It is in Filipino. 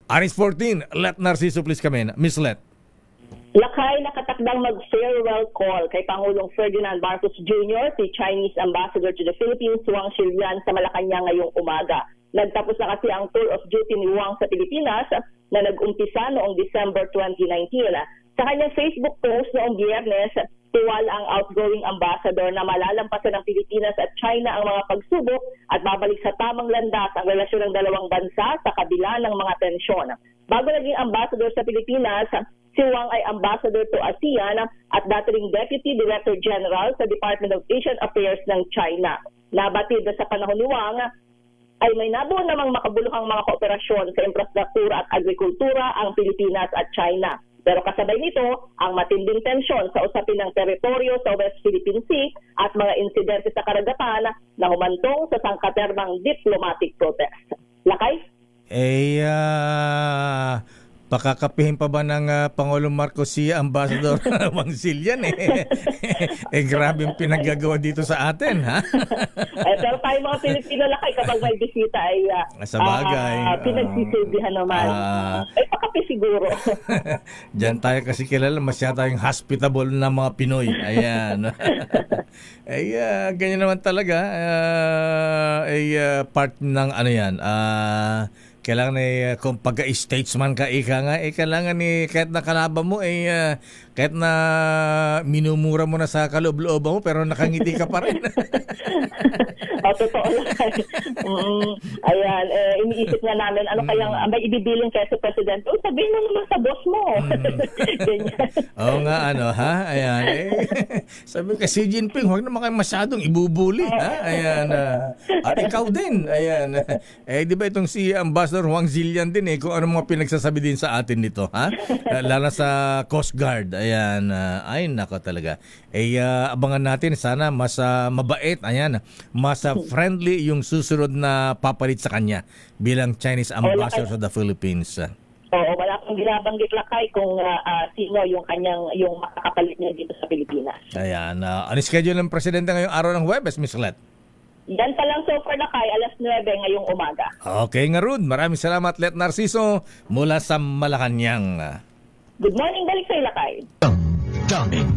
Aris 14, Let Narciso please come in. Miss Let. Lakay nakatakdang mag-farewell call kay Pangulong Ferdinand Marcos Jr., si Chinese Ambassador to the Philippines, Wang Xilian, sa Malacanang ngayong umaga. Nagtapos na kasi ang tour of duty ni Wang sa Pilipinas na nag-umpisa noong December 2019. Sa kanyang Facebook post noong Biyernes, tiwala ang outgoing ambassador na malalampasan ng Pilipinas at China ang mga pagsubok at babalik sa tamang landas ang relasyon ng dalawang bansa sa kabila ng mga tensyon. Bago naging ambassador sa Pilipinas, si Wang ay ambassador to ASEAN at dating Deputy Director General sa Department of Asian Affairs ng China. Nabatid na sa panahon ni Wang ay may nabuo namang makabuluhang mga kooperasyon sa infrastruktura at agrikultura ang Pilipinas at China. Pero kasabay nito, ang matinding tensyon sa usapin ng teritoryo sa West Philippine Sea at mga insidente sa karagatan na humantong sa sangkatermang diplomatic protest. Lakay? Pakakapihin pa ba ng Pangulong Marcos si Ambassador Wang Xilian grabe yung pinagagawa dito sa atin, ha? Pero tayo mga Pilipino, Lakay, kapag may bisita ay sa bagay, pinagsisilbihan naman. Pakapi siguro. Diyan tayo kasi kilala, masyado tayong hospitable na mga Pinoy. Ayan. Ganyan naman talaga. Part ng ano yan, kailangan kung pagka-statesman ka, kailangan kahit na kalaban mo, kahit na minumura mo na sa kaloob-looban mo, pero nakangiti ka pa rin. Totoo lang. Ayan, iniisip nga namin, ano kayang may ibibiling kayo sa President? Sabihin mo naman sa boss mo. Oo nga, Ayan. Sabi ka, Xi Jinping, huwag naman kayo masyadong ibubuli, ha? Ayan. At ikaw din. Ayan. Di ba itong si Ambassador Wang Xilian din, kung ano mga pinagsasabi din sa atin nito, ha? Lalo sa Coast Guard. Ayan. Ay, nako talaga. Abangan natin, sana mas mabait, ayan, mas friendly yung susunod na papalit sa kanya bilang Chinese Ambassador sa the Philippines. Oo, wala pang binabanggit, Lakay, kung sino yung makakapalit niya dito sa Pilipinas. Ayan. Ano schedule ng Presidente ngayong araw ng Huwebes, Miss Let? Yan pa lang so far, Lakay, 9:00 ngayong umaga. Okay nga, Rud. Maraming salamat, Let Narciso, mula sa Malacanang. Good morning, balik sa'yo, Lakay. Daming